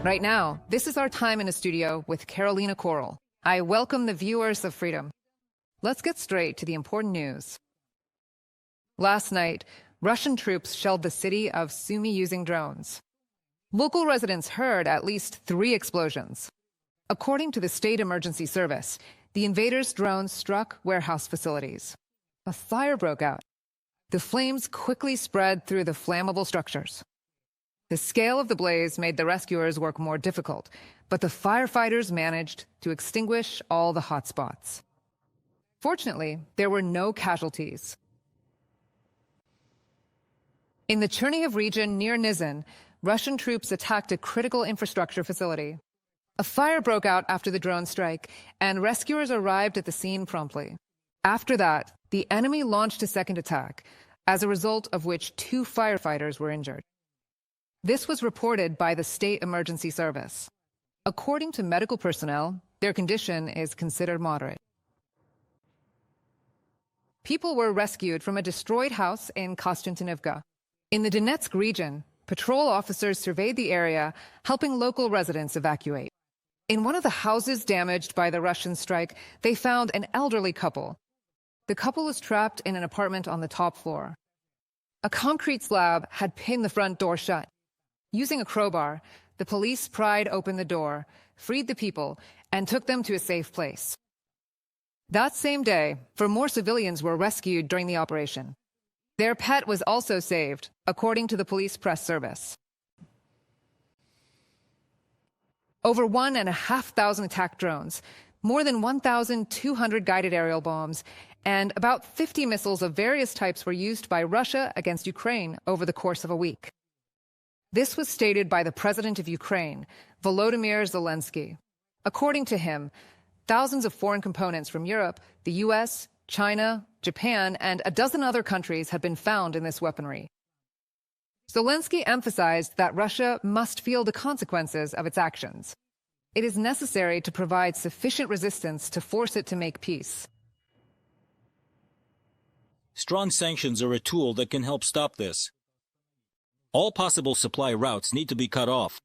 Right now, this is our time in a studio with Carolina Coral. I welcome the viewers of Freedom. Let's get straight to the important news. Last night, Russian troops shelled the city of Sumy using drones. Local residents heard at least 3 explosions. According to the State Emergency Service, the invaders' drones struck warehouse facilities. A fire broke out. The flames quickly spread through the flammable structures. The scale of the blaze made the rescuers' work more difficult, but the firefighters managed to extinguish all the hotspots. Fortunately, there were no casualties. In the Chernihiv region near Nizhyn, Russian troops attacked a critical infrastructure facility. A fire broke out after the drone strike, and rescuers arrived at the scene promptly. After that, the enemy launched a second attack, as a result of which 2 firefighters were injured. This was reported by the State Emergency Service. According to medical personnel, their condition is considered moderate. People were rescued from a destroyed house in Kostantinivka. In the Donetsk region, patrol officers surveyed the area, helping local residents evacuate. In one of the houses damaged by the Russian strike, they found an elderly couple. The couple was trapped in an apartment on the top floor. A concrete slab had pinned the front door shut. Using a crowbar, the police pried open the door, freed the people, and took them to a safe place. That same day, 4 more civilians were rescued during the operation. Their pet was also saved, according to the police press service. Over 1,500 attack drones, more than 1,200 guided aerial bombs, and about 50 missiles of various types were used by Russia against Ukraine over the course of a week. This was stated by the President of Ukraine, Volodymyr Zelensky. According to him, thousands of foreign components from Europe, the US, China, Japan, and a dozen other countries had been found in this weaponry. Zelensky emphasized that Russia must feel the consequences of its actions. It is necessary to provide sufficient resistance to force it to make peace. Strong sanctions are a tool that can help stop this. All possible supply routes need to be cut off.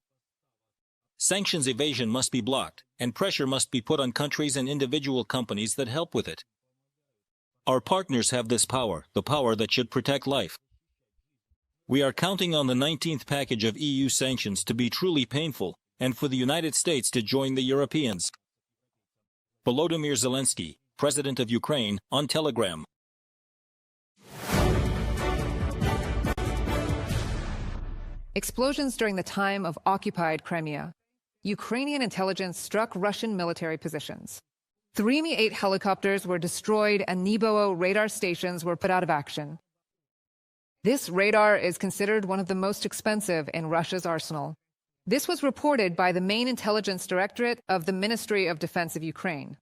Sanctions evasion must be blocked, and pressure must be put on countries and individual companies that help with it. Our partners have this power, the power that should protect life. We are counting on the 19th package of EU sanctions to be truly painful, and for the United States to join the Europeans. Volodymyr Zelensky, President of Ukraine, on Telegram. Explosions during the time of occupied Crimea. Ukrainian intelligence struck Russian military positions. 3 Mi-8 helicopters were destroyed and Nebo-U radar stations were put out of action. This radar is considered one of the most expensive in Russia's arsenal. This was reported by the main intelligence directorate of the Ministry of Defense of Ukraine.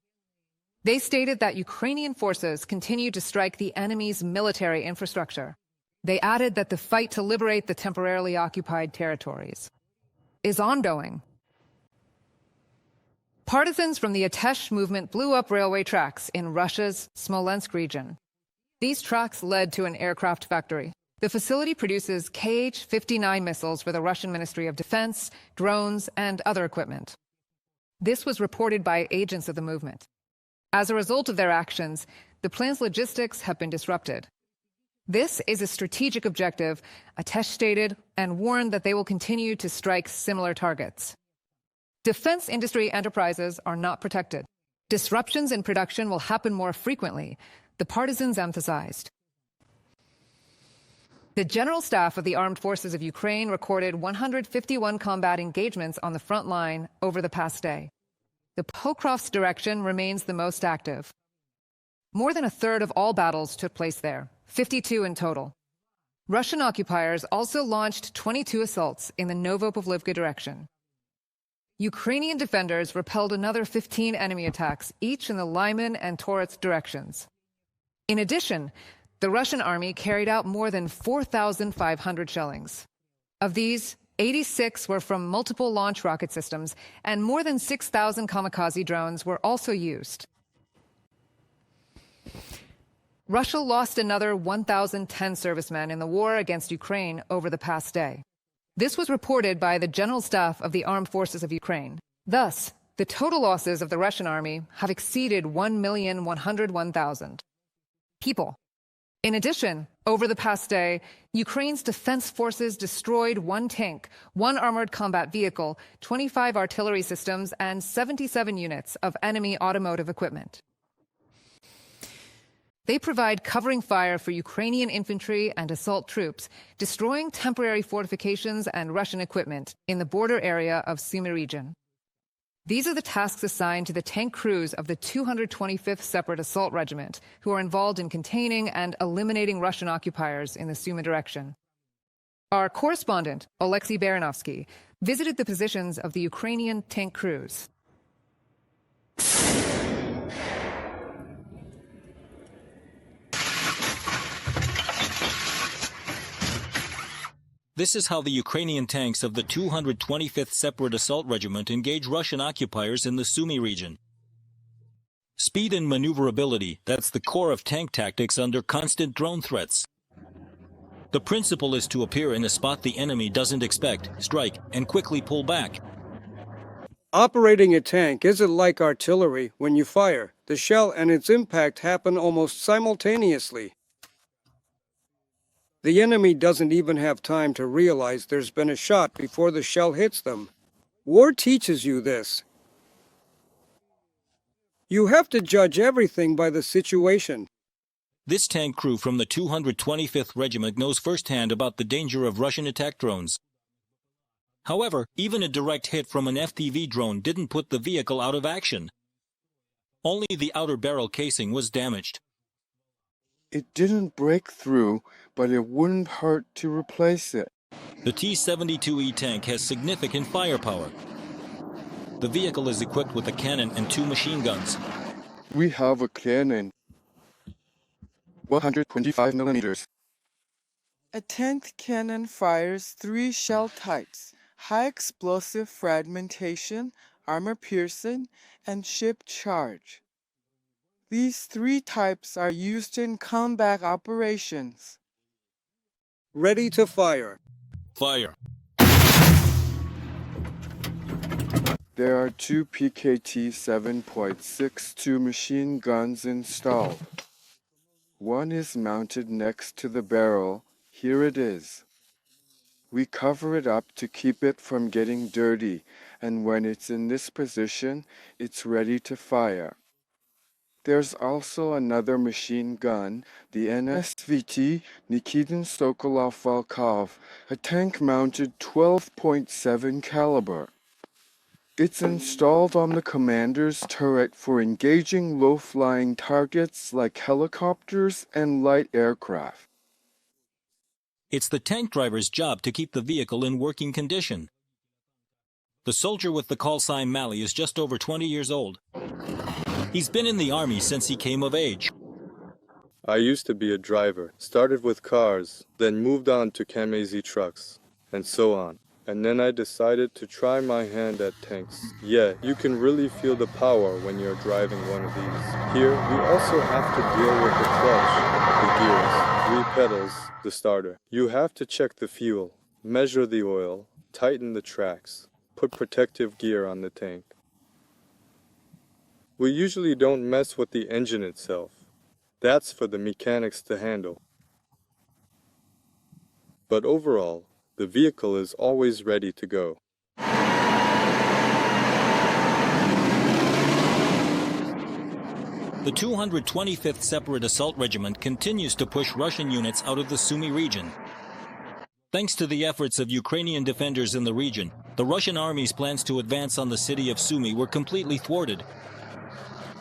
They stated that Ukrainian forces continue to strike the enemy's military infrastructure. They added that the fight to liberate the temporarily occupied territories is ongoing. Partisans from the Atesh movement blew up railway tracks in Russia's Smolensk region. These tracks led to an aircraft factory. The facility produces Kh-59 missiles for the Russian Ministry of Defense, drones, and other equipment. This was reported by agents of the movement. As a result of their actions, the plant's logistics have been disrupted. This is a strategic objective, Atesh stated, and warned that they will continue to strike similar targets. Defense industry enterprises are not protected. Disruptions in production will happen more frequently, the partisans emphasized. The General Staff of the Armed Forces of Ukraine recorded 151 combat engagements on the front line over the past day. The Pokrovsk direction remains the most active. More than a third of all battles took place there, 52 in total. Russian occupiers also launched 22 assaults in the Novopavlivka direction. Ukrainian defenders repelled another 15 enemy attacks, each in the Lyman and Torets directions. In addition, the Russian army carried out more than 4,500 shellings. Of these, 86 were from multiple launch rocket systems, and more than 6,000 kamikaze drones were also used. Russia lost another 1,010 servicemen in the war against Ukraine over the past day. This was reported by the General Staff of the Armed Forces of Ukraine. Thus, the total losses of the Russian army have exceeded 1,101,000 people. In addition, over the past day, Ukraine's defense forces destroyed 1 tank, 1 armored combat vehicle, 25 artillery systems, and 77 units of enemy automotive equipment. They provide covering fire for Ukrainian infantry and assault troops, destroying temporary fortifications and Russian equipment in the border area of Sumy region. These are the tasks assigned to the tank crews of the 225th Separate Assault Regiment, who are involved in containing and eliminating Russian occupiers in the Sumy direction. Our correspondent, Oleksiy Baranovsky, visited the positions of the Ukrainian tank crews. This is how the Ukrainian tanks of the 225th Separate Assault Regiment engage Russian occupiers in the Sumy region. Speed and maneuverability, that's the core of tank tactics under constant drone threats. The principle is to appear in a spot the enemy doesn't expect, strike, and quickly pull back. Operating a tank isn't like artillery. When you fire, the shell and its impact happen almost simultaneously. The enemy doesn't even have time to realize there's been a shot before the shell hits them. War teaches you this. You have to judge everything by the situation. This tank crew from the 225th Regiment knows firsthand about the danger of Russian attack drones. However, even a direct hit from an FPV drone didn't put the vehicle out of action. Only the outer barrel casing was damaged. It didn't break through, but it wouldn't hurt to replace it. The T-72E tank has significant firepower. The vehicle is equipped with a cannon and 2 machine guns. We have a cannon. 125 millimeters. A 10th cannon fires 3 shell types: high explosive fragmentation, armor piercing, and ship charge. These 3 types are used in combat operations. Ready to fire. Fire. There are 2 PKT 7.62 machine guns installed. One is mounted next to the barrel. Here it is. We cover it up to keep it from getting dirty, and when it's in this position, it's ready to fire. There's also another machine gun, the NSVT Nikitin Sokolov-Volkov, a tank-mounted 12.7 caliber. It's installed on the commander's turret for engaging low-flying targets like helicopters and light aircraft. It's the tank driver's job to keep the vehicle in working condition. The soldier with the call sign Mali is just over 20 years old. He's been in the army since he came of age. I used to be a driver, started with cars, then moved on to KMAZ trucks, and so on. And then I decided to try my hand at tanks. Yeah, you can really feel the power when you're driving one of these. Here, we also have to deal with the clutch, the gears, 3 pedals, the starter. You have to check the fuel, measure the oil, tighten the tracks, put protective gear on the tank. We usually don't mess with the engine itself. That's for the mechanics to handle. But overall, the vehicle is always ready to go. The 225th Separate Assault Regiment continues to push Russian units out of the Sumy region. Thanks to the efforts of Ukrainian defenders in the region, the Russian army's plans to advance on the city of Sumy were completely thwarted.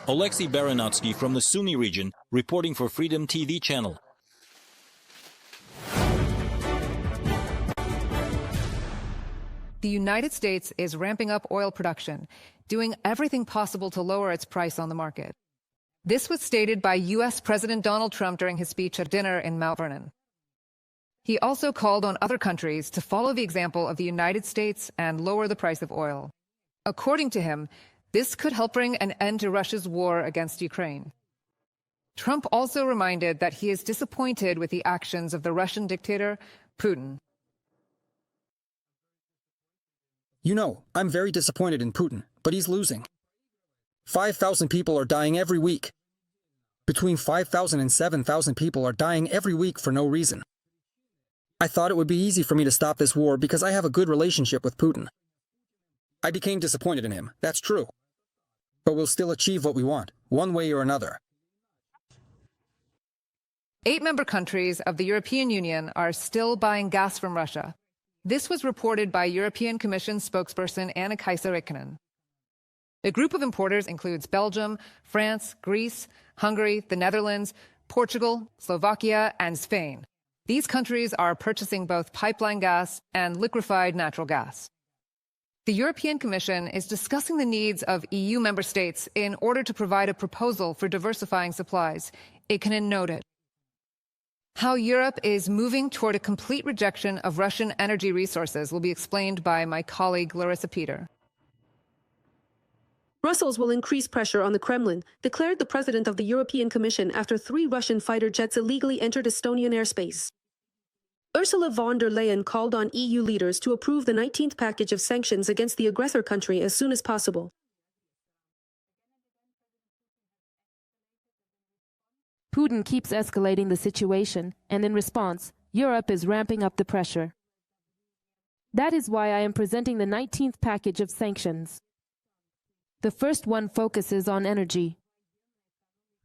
Oleksiy Baranovsky from the Sumy region, reporting for Freedom TV channel. The United States is ramping up oil production, doing everything possible to lower its price on the market. This was stated by U.S. President Donald Trump during his speech at dinner in Mount Vernon. He also called on other countries to follow the example of the United States and lower the price of oil. According to him, this could help bring an end to Russia's war against Ukraine. Trump also reminded that he is disappointed with the actions of the Russian dictator, Putin. You know, I'm very disappointed in Putin, but he's losing. 5,000 people are dying every week. Between 5,000 and 7,000 people are dying every week for no reason. I thought it would be easy for me to stop this war because I have a good relationship with Putin. I became disappointed in him, that's true. But we'll still achieve what we want, one way or another. 8 member countries of the European Union are still buying gas from Russia. This was reported by European Commission spokesperson Anna-Kaisa Räikkönen. The group of importers includes Belgium, France, Greece, Hungary, the Netherlands, Portugal, Slovakia, and Spain. These countries are purchasing both pipeline gas and liquefied natural gas. The European Commission is discussing the needs of EU member states in order to provide a proposal for diversifying supplies. Räikkönen noted. How Europe is moving toward a complete rejection of Russian energy resources will be explained by my colleague Larissa Peter. Brussels will increase pressure on the Kremlin, declared the president of the European Commission after 3 Russian fighter jets illegally entered Estonian airspace. Ursula von der Leyen called on EU leaders to approve the 19th package of sanctions against the aggressor country as soon as possible. Putin keeps escalating the situation, and in response, Europe is ramping up the pressure. That is why I am presenting the 19th package of sanctions. The first one focuses on energy.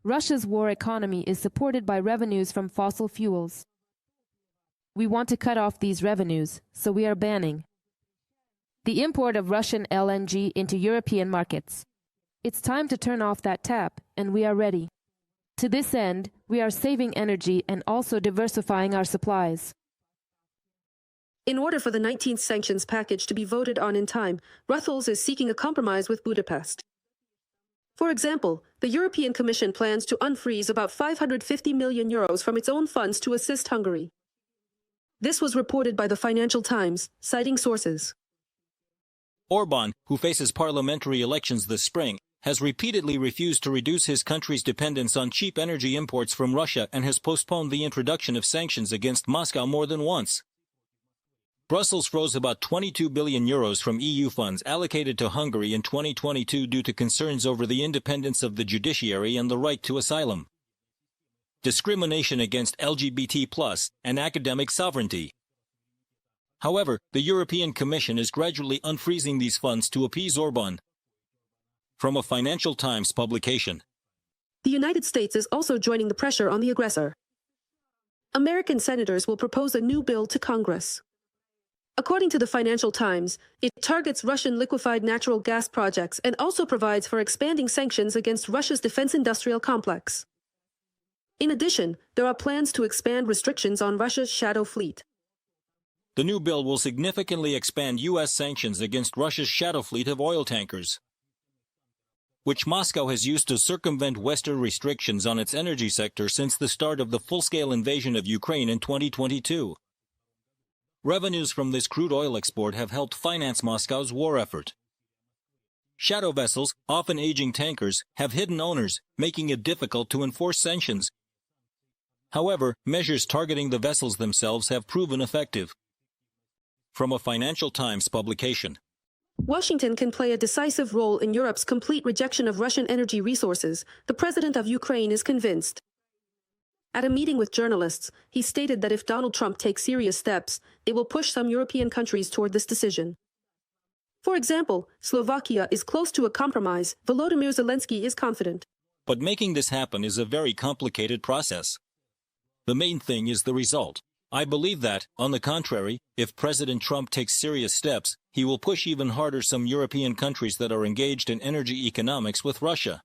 Russia's war economy is supported by revenues from fossil fuels. We want to cut off these revenues, so we are banning the import of Russian LNG into European markets. It's time to turn off that tap, and we are ready. To this end, we are saving energy and also diversifying our supplies. In order for the 19th sanctions package to be voted on in time, Brussels is seeking a compromise with Budapest. For example, the European Commission plans to unfreeze about €550 million from its own funds to assist Hungary. This was reported by the Financial Times, citing sources. Orban, who faces parliamentary elections this spring, has repeatedly refused to reduce his country's dependence on cheap energy imports from Russia and has postponed the introduction of sanctions against Moscow more than once. Brussels froze about €22 billion from EU funds allocated to Hungary in 2022 due to concerns over the independence of the judiciary and the right to asylum, discrimination against LGBT+, and academic sovereignty. However, the European Commission is gradually unfreezing these funds to appease Orban. From a Financial Times publication. The United States is also joining the pressure on the aggressor. American senators will propose a new bill to Congress. According to the Financial Times, it targets Russian liquefied natural gas projects and also provides for expanding sanctions against Russia's defense industrial complex. In addition, there are plans to expand restrictions on Russia's shadow fleet. The new bill will significantly expand U.S. sanctions against Russia's shadow fleet of oil tankers, which Moscow has used to circumvent Western restrictions on its energy sector since the start of the full-scale invasion of Ukraine in 2022. Revenues from this crude oil export have helped finance Moscow's war effort. Shadow vessels, often aging tankers, have hidden owners, making it difficult to enforce sanctions. However, measures targeting the vessels themselves have proven effective. From a Financial Times publication. Washington can play a decisive role in Europe's complete rejection of Russian energy resources, the president of Ukraine is convinced. At a meeting with journalists, he stated that if Donald Trump takes serious steps, it will push some European countries toward this decision. For example, Slovakia is close to a compromise. Volodymyr Zelensky is confident. But making this happen is a very complicated process. The main thing is the result. I believe that, on the contrary, if President Trump takes serious steps, he will push even harder some European countries that are engaged in energy economics with Russia.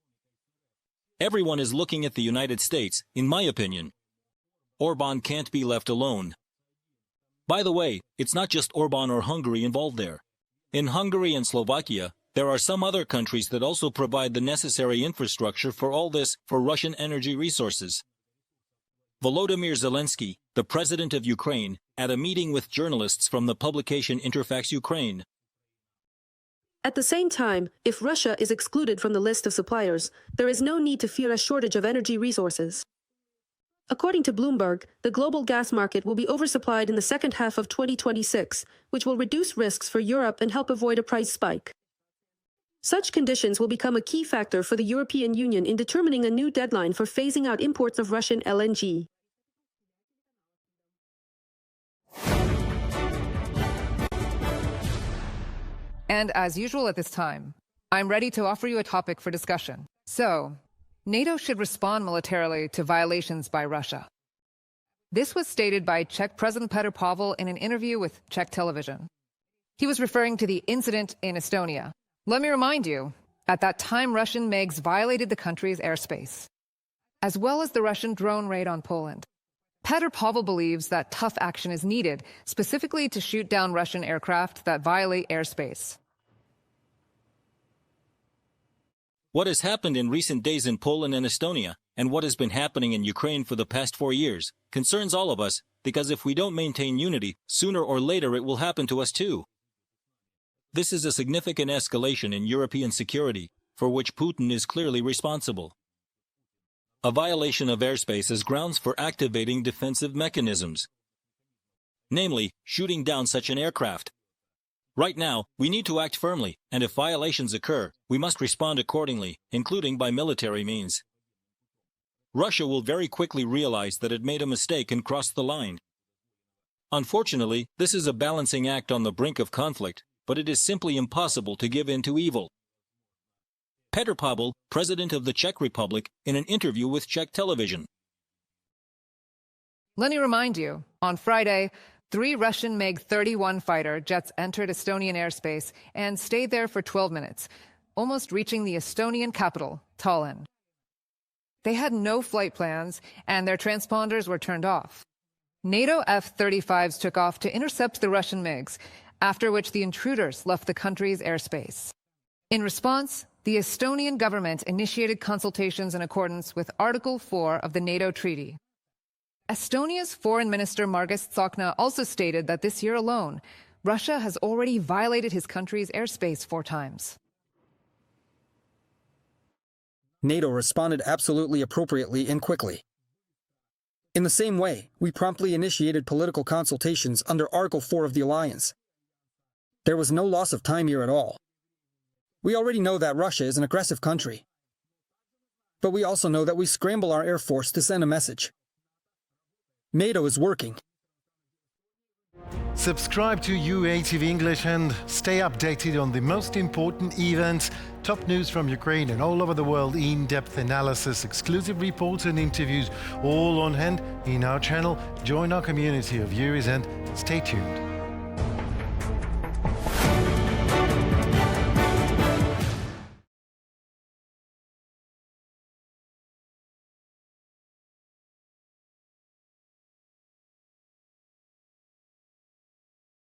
Everyone is looking at the United States, in my opinion. Orban can't be left alone. By the way, it's not just Orban or Hungary involved there. In Hungary and Slovakia, there are some other countries that also provide the necessary infrastructure for all this, for Russian energy resources. Volodymyr Zelensky, the president of Ukraine, at a meeting with journalists from the publication Interfax Ukraine. At the same time, if Russia is excluded from the list of suppliers, there is no need to fear a shortage of energy resources. According to Bloomberg, the global gas market will be oversupplied in the second half of 2026, which will reduce risks for Europe and help avoid a price spike. Such conditions will become a key factor for the European Union in determining a new deadline for phasing out imports of Russian LNG. And as usual at this time, I'm ready to offer you a topic for discussion. So, NATO should respond militarily to violations by Russia. This was stated by Czech President Petr Pavel in an interview with Czech television. He was referring to the incident in Estonia. Let me remind you, at that time Russian MiGs violated the country's airspace, as well as the Russian drone raid on Poland. Petr Pavel believes that tough action is needed, specifically to shoot down Russian aircraft that violate airspace. What has happened in recent days in Poland and Estonia, and what has been happening in Ukraine for the past 4 years, concerns all of us, because if we don't maintain unity, sooner or later it will happen to us too. This is a significant escalation in European security, for which Putin is clearly responsible. A violation of airspace is grounds for activating defensive mechanisms, namely, shooting down such an aircraft. Right now, we need to act firmly, and if violations occur, we must respond accordingly, including by military means. Russia will very quickly realize that it made a mistake and crossed the line. Unfortunately, this is a balancing act on the brink of conflict, but it is simply impossible to give in to evil. Petr Pavel, President of the Czech Republic, in an interview with Czech television. Let me remind you, on Friday, 3 Russian MiG-31 fighter jets entered Estonian airspace and stayed there for 12 minutes, almost reaching the Estonian capital, Tallinn. They had no flight plans, and their transponders were turned off. NATO F-35s took off to intercept the Russian MiGs, after which the intruders left the country's airspace. In response, the Estonian government initiated consultations in accordance with Article 4 of the NATO Treaty. Estonia's Foreign Minister Margus Tsahkna also stated that this year alone, Russia has already violated his country's airspace 4 times. NATO responded absolutely appropriately and quickly. In the same way, we promptly initiated political consultations under Article 4 of the alliance. There was no loss of time here at all. We already know that Russia is an aggressive country. But we also know that we scramble our air force to send a message. NATO is working. Subscribe to UATV English and stay updated on the most important events, top news from Ukraine and all over the world, in-depth analysis, exclusive reports and interviews, all on hand in our channel. Join our community of viewers and stay tuned.